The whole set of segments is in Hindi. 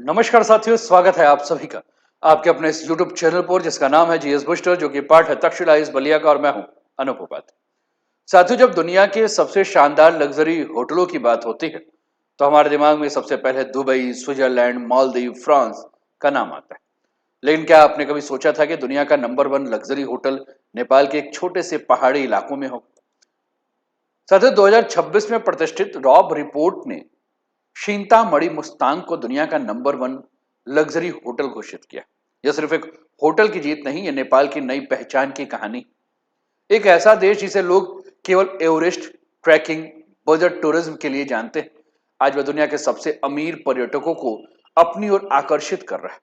नमस्कार साथियों, स्वागत है आप सभी का आपके अपने इस YouTube चैनल पर जिसका नाम है जीएस बूस्टर, जो कि पार्ट है तक्षशिला इस बलिया का। और मैं हूं अनूप उपाध्याय। साथियों, जब दुनिया के सबसे शानदार लग्जरी होटलों की बात होती है तो हमारे दिमाग में सबसे पहले दुबई, स्विट्जरलैंड, मालदीव, फ्रांस का नाम आता है। लेकिन क्या आपने कभी सोचा था कि दुनिया का नंबर 1 लग्जरी होटल नेपाल के एक छोटे से पहाड़ी इलाकों में हो? साथियों, 2026 में प्रतिष्ठित रॉब रिपोर्ट ने शींतामढ़ी मुस्तांग को दुनिया का नंबर 1 लग्जरी होटल घोषित किया। यह सिर्फ एक होटल की जीत नहीं, यह नेपाल की नई पहचान की कहानी। एक ऐसा देश जिसे लोग केवल एवरेस्ट ट्रैकिंग, बजट टूरिज्म के लिए जानते हैं, आज वह दुनिया के सबसे अमीर पर्यटकों को अपनी ओर आकर्षित कर रहा है।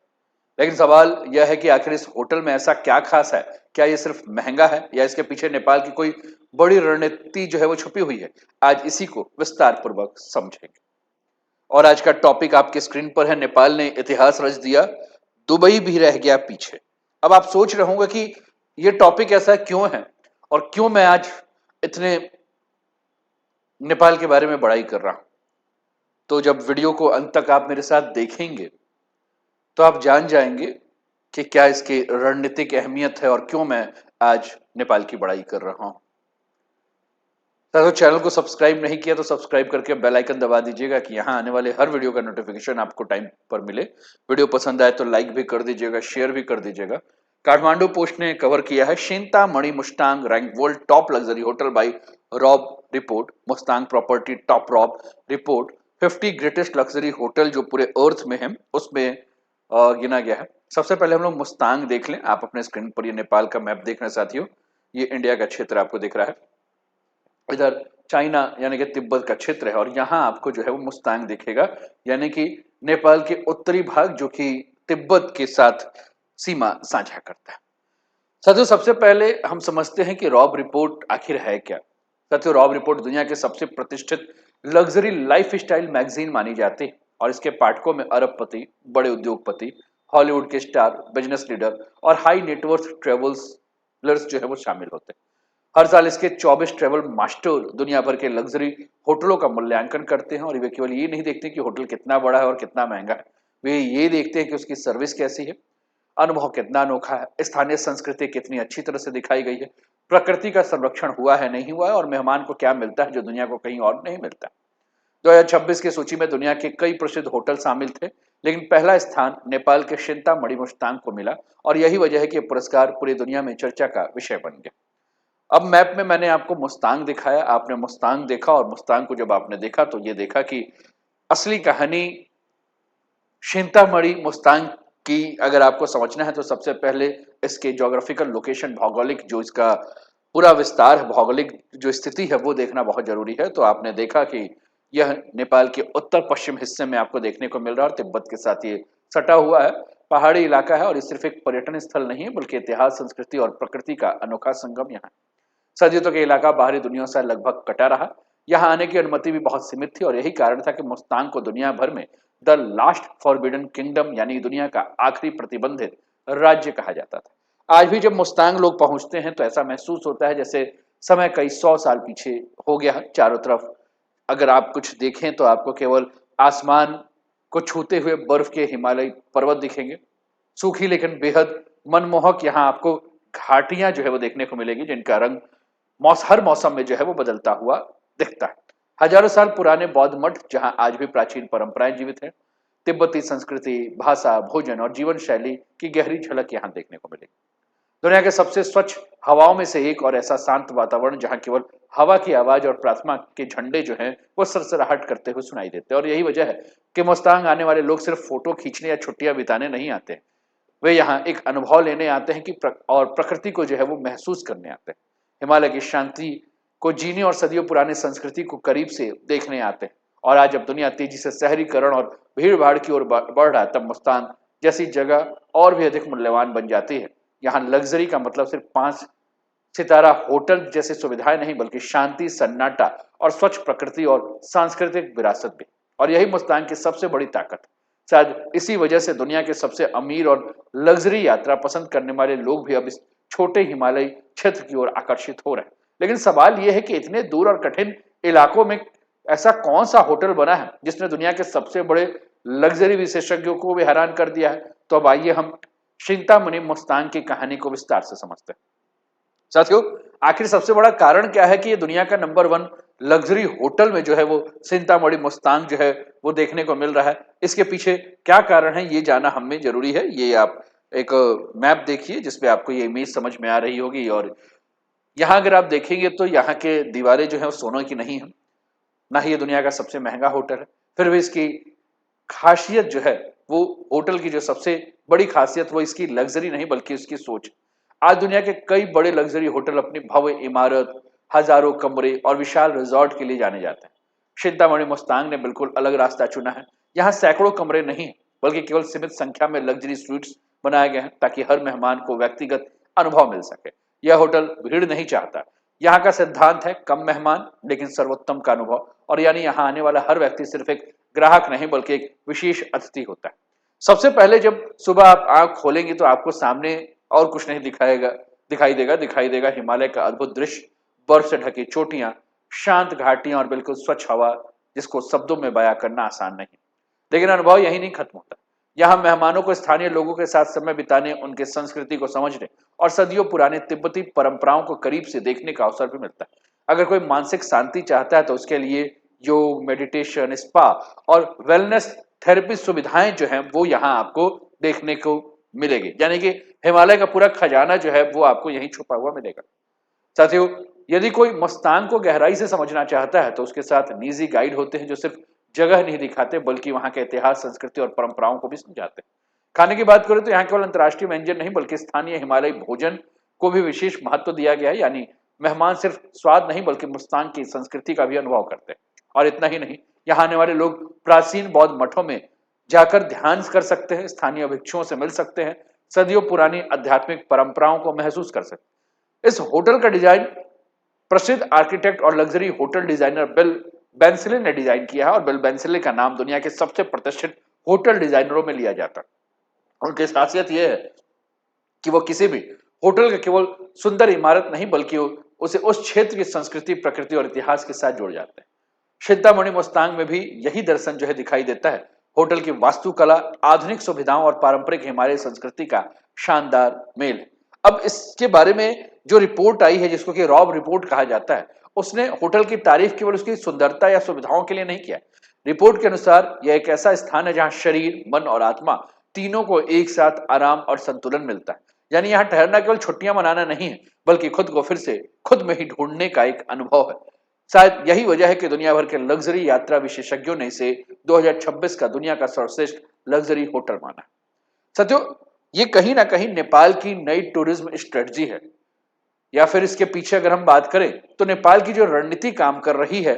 लेकिन सवाल यह है कि आखिर इस होटल में ऐसा क्या खास है? क्या यह सिर्फ महंगा है या इसके पीछे नेपाल की कोई बड़ी रणनीति जो है वो छुपी हुई है? आज इसी को विस्तार पूर्वक समझेंगे। और आज का टॉपिक आपके स्क्रीन पर है। नेपाल ने इतिहास रच दिया, दुबई भी रह गया पीछे। अब आप सोच रहे होंगे कि ये टॉपिक ऐसा क्यों है और क्यों मैं आज इतने नेपाल के बारे में बड़ाई कर रहा हूं। तो जब वीडियो को अंत तक आप मेरे साथ देखेंगे तो आप जान जाएंगे कि क्या इसकी रणनीतिक अहमियत है और क्यों मैं आज नेपाल की बड़ाई कर रहा हूं। तो चैनल को सब्सक्राइब नहीं किया तो सब्सक्राइब करके बेल आइकन दबा दीजिएगा कि यहां आने वाले हर वीडियो का नोटिफिकेशन आपको टाइम पर मिले। वीडियो पसंद आए तो लाइक भी कर दीजिएगा, शेयर भी कर दीजिएगा। काठमांडू पोस्ट ने कवर किया है Shinta Mani Mustang rank world top luxury hotel by Robb Report. Mustang property top Robb Report 50 greatest luxury hotel जो पूरे अर्थ में है उसमें गिना गया है। सबसे पहले हम लोग मुस्तांग देख लें। आप अपने स्क्रीन पर ये नेपाल का मैप देख रहे हैं साथियों। ये इंडिया का क्षेत्र आपको दिख रहा है, इधर चाइना यानी कि तिब्बत का क्षेत्र है, और यहाँ आपको जो है वो मुस्तांग दिखेगा, यानी कि नेपाल के उत्तरी भाग जो कि तिब्बत के साथ सीमा साझा करता है। साथियों, सबसे पहले हम समझते हैं कि रॉब रिपोर्ट आखिर है क्या। साथियों, रॉब रिपोर्ट दुनिया के सबसे प्रतिष्ठित लग्जरी लाइफस्टाइल मैगजीन मानी जाती है और इसके पाठकों में अरबपति, बड़े उद्योगपति, हॉलीवुड के स्टार, बिजनेस लीडर और हाई नेटवर्थ ट्रेवलर्स जो है वो शामिल होते हैं। हर साल इसके 24 ट्रेवल मास्टर दुनिया भर के लग्जरी होटलों का मूल्यांकन करते हैं, और वे केवल ये नहीं देखते कि होटल कितना बड़ा है और कितना महंगा है, वे ये देखते हैं कि उसकी सर्विस कैसी है, अनुभव कितना अनोखा है, स्थानीय संस्कृति कितनी अच्छी तरह से दिखाई गई है, प्रकृति का संरक्षण हुआ है नहीं हुआ है, और मेहमान को क्या मिलता है जो दुनिया को कहीं और नहीं मिलता। 2026 की सूची में दुनिया के कई प्रसिद्ध होटल शामिल थे, लेकिन पहला स्थान नेपाल के शिंतामणि मुस्तांग को मिला, और यही वजह है कि पुरस्कार पूरी दुनिया में चर्चा का विषय बन गया। अब मैप में मैंने आपको मुस्तांग दिखाया, आपने मुस्तांग देखा, और मुस्तांग को जब आपने देखा तो ये देखा कि असली कहानी शिंतामणि मुस्तांग की अगर आपको समझना है तो सबसे पहले इसके ज्योग्राफिकल लोकेशन, भौगोलिक जो इसका पूरा विस्तार है, भौगोलिक जो स्थिति है वो देखना बहुत जरूरी है। तो आपने देखा कि यह नेपाल के उत्तर पश्चिम हिस्से में आपको देखने को मिल रहा है और तिब्बत के साथ ये सटा हुआ है, पहाड़ी इलाका है, और ये सिर्फ एक पर्यटन स्थल नहीं है बल्कि इतिहास, संस्कृति और प्रकृति का अनोखा संगम यहाँ है। सदियों तक ये इलाका बाहरी दुनिया से लगभग कटा रहा। यहाँ आने की अनुमति भी बहुत सीमित थी, और यही कारण था कि मुस्तांग को दुनिया भर में द लास्ट फॉरबिडन किंगडम यानी दुनिया का आखिरी प्रतिबंधित राज्य कहा जाता था। आज भी जब मुस्तांग लोग पहुंचते हैं तो ऐसा महसूस होता है जैसे समय कई 100 साल पीछे हो गया है। चारों तरफ अगर आप कुछ देखें तो आपको केवल आसमान को छूते हुए बर्फ के हिमालय पर्वत दिखेंगे। सूखी लेकिन बेहद मनमोहक यहाँ आपको घाटियां जो है वो देखने को मिलेगी, जिनका रंग हर मौसम में जो है वो बदलता हुआ दिखता है। हजारों साल पुराने बौद्ध मठ जहां आज भी प्राचीन परंपराएं जीवित हैं, तिब्बती संस्कृति, भाषा, भोजन और जीवन शैली की गहरी झलक यहाँ देखने को मिलेगी। दुनिया के सबसे स्वच्छ हवाओं में से एक, और ऐसा शांत वातावरण जहां केवल हवा की आवाज और प्रार्थना के झंडे जो हैं वो सरसराहट करते हुए सुनाई देते हैं। और यही वजह है कि मुस्तांग आने वाले लोग सिर्फ फोटो खींचने या छुट्टियां बिताने नहीं आते, वे यहाँ एक अनुभव लेने आते हैं कि और प्रकृति को जो है वो महसूस करने आते हैं, हिमालय की शांति को जीने और सदियों पुरानी संस्कृति को करीब से देखने आते हैं। और आज जब दुनिया तेजी से शहरीकरण और भीड़ भाड़ की ओर बढ़ रहा है, तब मुस्तान जैसी जगह और भी अधिक मूल्यवान बन जाती है। यहाँ लग्जरी का मतलब सिर्फ 5 सितारा होटल जैसी सुविधाएं नहीं, बल्कि शांति, सन्नाटा और स्वच्छ प्रकृति और सांस्कृतिक विरासत भी। और यही मुस्तान की सबसे बड़ी ताकत है। शायद इसी वजह से दुनिया के सबसे अमीर और लग्जरी यात्रा पसंद करने वाले लोग भी अब इस छोटे हिमालयी क्षेत्र की ओर आकर्षित हो रहे हैं। लेकिन सवाल यह है कि इतने दूर और कठिन इलाकों में ऐसा कौन सा होटल बना है जिसने दुनिया के सबसे बड़े लग्जरी विशेषज्ञों को भी हैरान कर दिया है। तो अब आइए हम चिंतामणि मुस्तांग की कहानी को विस्तार से समझते हैं। साथियों, आखिर सबसे बड़ा कारण क्या है कि ये दुनिया का नंबर 1 लग्जरी होटल में जो है वो चिंतामणि मुस्तांग जो है वो देखने को मिल रहा है। इसके पीछे क्या कारण है ये जानना हमें जरूरी है। ये आप एक मैप देखिए जिसपे आपको ये इमेज समझ में आ रही होगी, और यहाँ अगर आप देखेंगे तो यहाँ के दीवारें जो है वो सोने की नहीं है, ना ही ये दुनिया का सबसे महंगा होटल है। फिर भी इसकी खासियत जो है वो, होटल की जो सबसे बड़ी खासियत वो इसकी लग्जरी नहीं बल्कि उसकी सोच। आज दुनिया के कई बड़े लग्जरी होटल अपनी भव्य इमारत, हजारों कमरे और विशाल रिजॉर्ट के लिए जाने जाते हैं। चिंतामणि मुस्तांग ने बिल्कुल अलग रास्ता चुना है। यहाँ सैकड़ों कमरे नहीं बल्कि केवल सीमित संख्या में लग्जरी स्वीट्स बनाए गए हैं ताकि हर मेहमान को व्यक्तिगत अनुभव मिल सके। यह होटल भीड़ नहीं चाहता। यहाँ का सिद्धांत है कम मेहमान लेकिन सर्वोत्तम का अनुभव। और यानी यहाँ आने वाला हर व्यक्ति सिर्फ एक ग्राहक नहीं बल्कि एक विशेष अतिथि होता है। सबसे पहले जब सुबह आप आंख खोलेंगे तो आपको सामने और कुछ नहीं दिखाई देगा हिमालय का अद्भुत दृश्य, बर्फ से ढकी चोटियां, शांत घाटियां और बिल्कुल स्वच्छ हवा जिसको शब्दों में बयां करना आसान नहीं। लेकिन अनुभव यही नहीं खत्म होता। यहाँ मेहमानों को स्थानीय लोगों के साथ समय बिताने, उनके संस्कृति को समझने और सदियों पुराने तिब्बती परंपराओं को करीब से देखने का अवसर भी मिलता है। अगर कोई मानसिक शांति चाहता है तो उसके लिए योग, मेडिटेशन, स्पा और वेलनेस थेरेपी सुविधाएं जो हैं वो यहाँ आपको देखने को मिलेगी। यानी कि हिमालय का पूरा खजाना जो है वो आपको यहीं छुपा हुआ मिलेगा। साथियों, यदि कोई मुस्तांग को गहराई से समझना चाहता है तो उसके साथ निजी गाइड होते हैं जो सिर्फ जगह नहीं दिखाते बल्कि वहां के इतिहास, संस्कृति और परंपराओं को भी समझाते हैं। खाने की बात करें तो यहाँ केवल अंतर्राष्ट्रीय व्यंजन नहीं बल्कि स्थानीय हिमालयी भोजन को भी विशेष महत्व दिया गया है। यानी मेहमान सिर्फ स्वाद नहीं बल्कि मुस्तांग की संस्कृति का भी अनुभव करते हैं। और इतना ही नहीं, यहाँ आने वाले लोग प्राचीन बौद्ध मठों में जाकर ध्यान कर सकते हैं, स्थानीय भिक्षुओं से मिल सकते हैं, सदियों पुरानी आध्यात्मिक परंपराओं को महसूस कर सकते हैं। इस होटल का डिजाइन प्रसिद्ध आर्किटेक्ट और लग्जरी होटल डिजाइनर बिल बेंसले ने डिजाइन किया है, और बिल बेंसले का नाम दुनिया के सबसे प्रतिष्ठित होटल डिजाइनरों में लिया जाता है। उनकी खासियत यह है कि वो किसी भी होटल का केवल सुंदर इमारत नहीं बल्कि उसे उस क्षेत्र की संस्कृति, प्रकृति और इतिहास के साथ जोड़ जाते हैं। चिंतामणि मुस्तांग में भी यही दर्शन जो है दिखाई देता है। होटल की वास्तुकला, आधुनिक सुविधाओं और पारंपरिक हिमालय संस्कृति का शानदार मेल। अब इसके बारे में जो रिपोर्ट आई है जिसको कि रॉब रिपोर्ट कहा जाता है, उसने होटल की तारीफ केवल उसकी सुंदरता या सुविधाओं के लिए नहीं किया। रिपोर्ट के अनुसार यह एक ऐसा स्थान है जहां शरीर, मन और आत्मा तीनों को एक साथ आराम और संतुलन मिलता है। यानी यहाँ ठहरना केवल छुट्टियां मनाना नहीं है बल्कि खुद को फिर से खुद में ही ढूंढने का एक अनुभव है। शायद यही वजह है कि दुनिया भर के लग्जरी यात्रा विशेषज्ञों ने इसे 2026 का दुनिया का सर्वश्रेष्ठ लग्जरी होटल माना। साथियों, ये कहीं ना कहीं नेपाल की नई टूरिज्म स्ट्रेटजी है, या फिर इसके पीछे अगर हम बात करें तो नेपाल की जो रणनीति काम कर रही है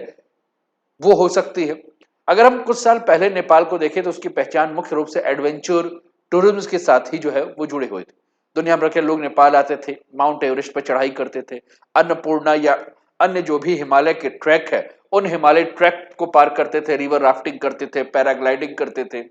वो हो सकती है। अगर हम कुछ साल पहले नेपाल को देखें तो उसकी पहचान मुख्य रूप से एडवेंचर टूरिज्म के साथ ही जो है वो जुड़े हुए थे। दुनिया भर के लोग नेपाल आते थे, माउंट एवरेस्ट पर चढ़ाई करते थे, अन्नपूर्णा या अन्य जो भी हिमालय के ट्रैक है उन हिमालय ट्रैक को पार करते थे, रिवर राफ्टिंग करते थे, पैराग्लाइडिंग करते थे,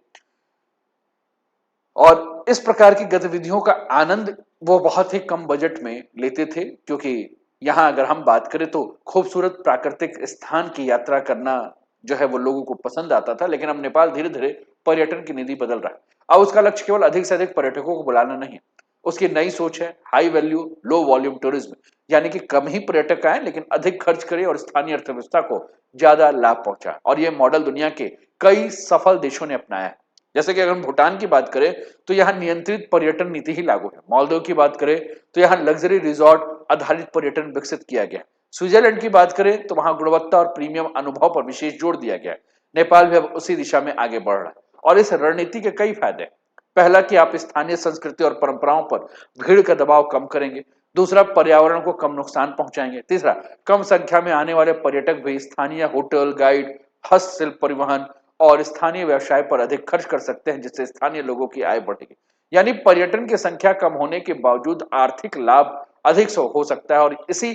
और इस प्रकार की गतिविधियों का आनंद वो बहुत ही कम बजट में लेते थे। क्योंकि यहाँ अगर हम बात करें तो खूबसूरत प्राकृतिक स्थान की यात्रा करना जो है वो लोगों को पसंद आता था। लेकिन अब नेपाल धीरे धीरे पर्यटन की नीति बदल रहा है। अब उसका लक्ष्य केवल अधिक से अधिक पर्यटकों को बुलाना नहीं है, उसकी नई सोच है high value low volume tourism. यानी कि कम ही पर्यटक आए लेकिन अधिक खर्च करें और स्थानीय अर्थव्यवस्था को ज्यादा लाभ पहुंचाए। और यह मॉडल दुनिया के कई सफल देशों ने अपनाया है। जैसे कि अगर हम भूटान की बात करें तो यहाँ नियंत्रित पर्यटन नीति ही लागू है। मालदीव की बात करें तो यहाँ लग्जरी रिजॉर्ट आधारित पर्यटन विकसित किया गया है। स्विट्जरलैंड की बात करें तो वहां गुणवत्ता और प्रीमियम अनुभव पर विशेष जोर दिया गया है। नेपाल भी अब उसी दिशा में आगे बढ़ रहा है, और इस रणनीति के कई फायदे हैं। पहला कि आप स्थानीय संस्कृति और परंपराओं पर भीड़ का दबाव कम करेंगे। दूसरा, पर्यावरण को कम नुकसान पहुंचाएंगे। तीसरा, कम संख्या में आने वाले पर्यटक भी स्थानीय होटल, गाइड, हस्तशिल्प, परिवहन और स्थानीय व्यवसाय पर अधिक खर्च कर सकते हैं जिससे स्थानीय लोगों की आय बढ़ेगी। यानी पर्यटन की संख्या कम होने के बावजूद आर्थिक लाभ अधिक हो सकता है। और इसी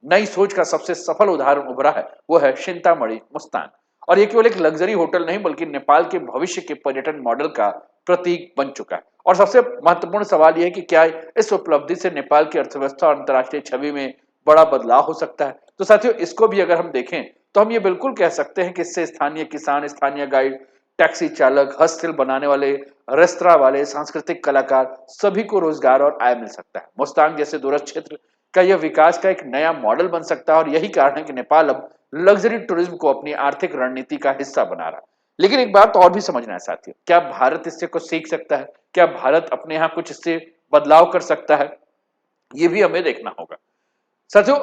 नई सोच का सबसे सफल उदाहरण उभरा है वो है चिंतामणि मुस्तांग। और ये केवल एक लग्जरी होटल नहीं बल्कि नेपाल के भविष्य के पर्यटन मॉडल का प्रतीक बन चुका है। और सबसे महत्वपूर्ण सवाल यह है कि क्या इस उपलब्धि से नेपाल की अर्थव्यवस्था और अंतर्राष्ट्रीय छवि में बड़ा बदलाव हो सकता है। तो साथियों, इसको भी अगर हम देखें तो हम ये बिल्कुल कह सकते हैं कि इससे स्थानीय किसान, स्थानीय गाइड, टैक्सी चालक, हस्तशिल्प बनाने वाले, रेस्तरां वाले, सांस्कृतिक कलाकार, सभी को रोजगार और आय मिल सकता है। मुस्तांग जैसे दूरस्थ क्षेत्र का यह विकास का एक नया मॉडल बन सकता है और यही कारण है कि नेपाल अब लग्जरी टूरिज्म को अपनी आर्थिक रणनीति का हिस्सा बना रहा है। लेकिन एक बात और भी समझना है साथियों, क्या भारत इससे कुछ सीख सकता है? क्या भारत अपने यहाँ कुछ इससे बदलाव कर सकता है? ये भी हमें देखना होगा। साथियों,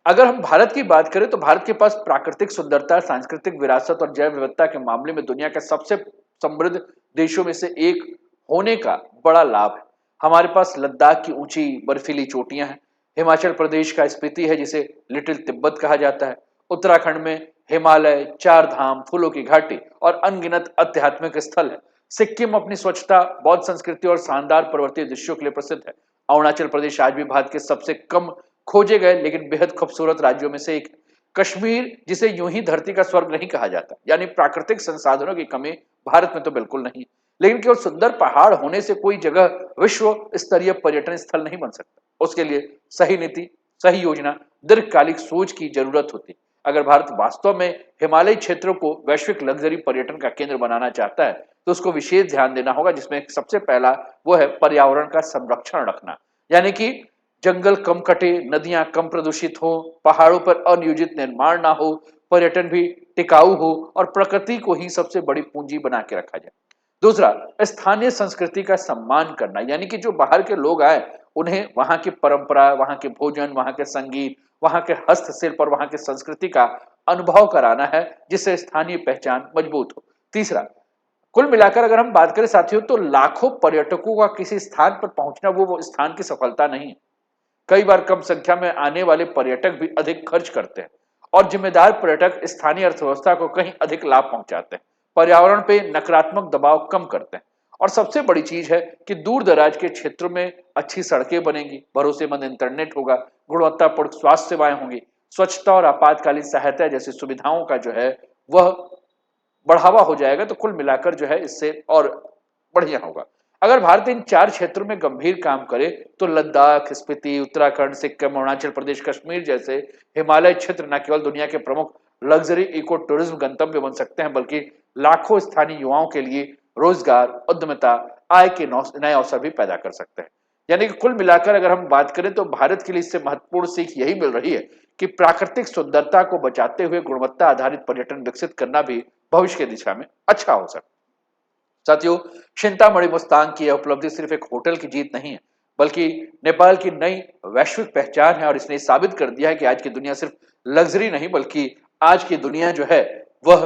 अगर हम भारत की बात करें तो भारत के पास प्राकृतिक सुंदरता, सांस्कृतिक विरासत और जैव विविधता के मामले में दुनिया के सबसे समृद्ध देशों में से एक होने का बड़ा लाभ है। हमारे पास लद्दाख की ऊंची बर्फीली चोटियां हैं, हिमाचल प्रदेश का स्पीति है जिसे लिटिल तिब्बत कहा जाता है, उत्तराखंड में हिमालय, चार धाम, फूलों की घाटी और अनगिनत आध्यात्मिक स्थल है। सिक्किम अपनी स्वच्छता, बौद्ध संस्कृति और शानदार पर्वतीय दृश्यों के लिए प्रसिद्ध है। अरुणाचल प्रदेश आज भी भारत के सबसे कम खोजे गए लेकिन बेहद खूबसूरत राज्यों में से एक। कश्मीर, जिसे यूं ही धरती का स्वर्ग नहीं कहा जाता, यानी प्राकृतिक संसाधनों की कमी भारत में तो बिल्कुल नहीं, लेकिन केवल सुंदर पहाड़ होने से कोई जगह विश्व स्तरीय पर्यटन स्थल नहीं बन सकता। उसके लिए सही नीति, सही योजना, दीर्घकालिक सोच की जरूरत होती। अगर भारत वास्तव में हिमालयी क्षेत्रों को वैश्विक लग्जरी पर्यटन का केंद्र बनाना चाहता है तो उसको विशेष ध्यान देना होगा, जिसमें सबसे पहला वो है पर्यावरण का संरक्षण रखना, यानी कि जंगल कम कटे, नदियां कम प्रदूषित हो, पहाड़ों पर अनियोजित निर्माण ना हो, पर्यटन भी टिकाऊ हो और प्रकृति को ही सबसे बड़ी पूंजी बना के रखा जाए। दूसरा, स्थानीय संस्कृति का सम्मान करना, यानी कि जो बाहर के लोग आए उन्हें वहां की परंपरा, वहां के भोजन, वहां के संगीत, वहां के हस्तशिल्प और वहां की संस्कृति का अनुभव कराना है, जिससे स्थानीय पहचान मजबूत हो। तीसरा, कुल मिलाकर अगर हम बात करें साथियों तो लाखों पर्यटकों का किसी स्थान पर पहुंचना वो स्थान की सफलता नहीं है। कई बार कम संख्या में आने वाले पर्यटक भी अधिक खर्च करते हैं और जिम्मेदार पर्यटक स्थानीय अर्थव्यवस्था को कहीं अधिक लाभ पहुंचाते हैं, पर्यावरण पे नकारात्मक दबाव कम करते हैं। और सबसे बड़ी चीज है कि दूर दराज के क्षेत्रों में अच्छी सड़कें बनेंगी, भरोसेमंद इंटरनेट होगा, गुणवत्तापूर्ण स्वास्थ्य सेवाएं होंगी, स्वच्छता और आपातकालीन सहायता जैसी सुविधाओं का जो है वह बढ़ावा हो जाएगा। तो कुल मिलाकर जो है इससे और बढ़िया होगा। अगर भारत इन चार क्षेत्रों में गंभीर काम करे तो लद्दाख, स्पीति, उत्तराखंड, सिक्किम, अरुणाचल प्रदेश, कश्मीर जैसे हिमालय क्षेत्र न केवल दुनिया के प्रमुख लग्जरी इको टूरिज्म गंतव्य बन सकते हैं, बल्कि लाखों स्थानीय युवाओं के लिए रोजगार, उद्यमिता, आय के नए अवसर भी पैदा कर सकते हैं। यानी कि कुल मिलाकर अगर हम बात करें तो भारत के लिए इससे महत्वपूर्ण सीख यही मिल रही है कि प्राकृतिक सुंदरता को बचाते हुए गुणवत्ता आधारित पर्यटन विकसित करना भी भविष्य की दिशा में अच्छा हो सकता है। साथियों, चिंतामणि मुस्तांग की यह उपलब्धि सिर्फ एक होटल की जीत नहीं है, बल्कि नेपाल की नई वैश्विक पहचान है और इसने साबित कर दिया है कि आज की दुनिया सिर्फ लग्जरी नहीं बल्कि आज की दुनिया जो है वह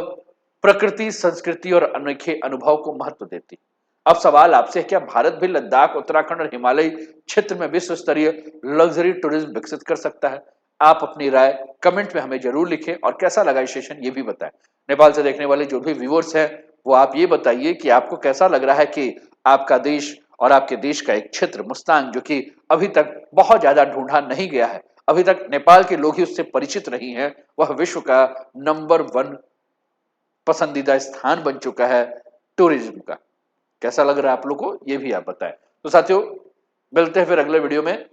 प्रकृति, संस्कृति और अनोखे अनुभव को महत्व देती। अब सवाल आपसे है, क्या भारत भी लद्दाख, उत्तराखंड और हिमालयी क्षेत्र में विश्व स्तरीय लग्जरी टूरिज्म विकसित कर सकता है? आप अपनी राय कमेंट में हमें जरूर लिखें और कैसा लगा ये सेशन ये भी बताएं। नेपाल से देखने वाले जो भी व्यूअर्स हैं वो आप ये बताइए कि आपको कैसा लग रहा है कि आपका देश और आपके देश का एक क्षेत्र मुस्तांग, जो कि अभी तक बहुत ज्यादा ढूंढा नहीं गया है, अभी तक नेपाल के लोग ही उससे परिचित नहीं है, वह विश्व का नंबर 1 पसंदीदा स्थान बन चुका है टूरिज्म का। कैसा लग रहा है आप लोग को ये भी आप बताएं। तो साथियों, मिलते हैं फिर अगले वीडियो में।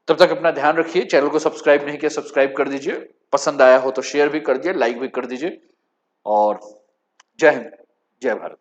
तब तक अपना ध्यान रखिए। चैनल को सब्सक्राइब नहीं किया सब्सक्राइब कर दीजिए, पसंद आया हो तो शेयर भी कर दीजिए, लाइक भी कर दीजिए और जय हिंद, जय भारत।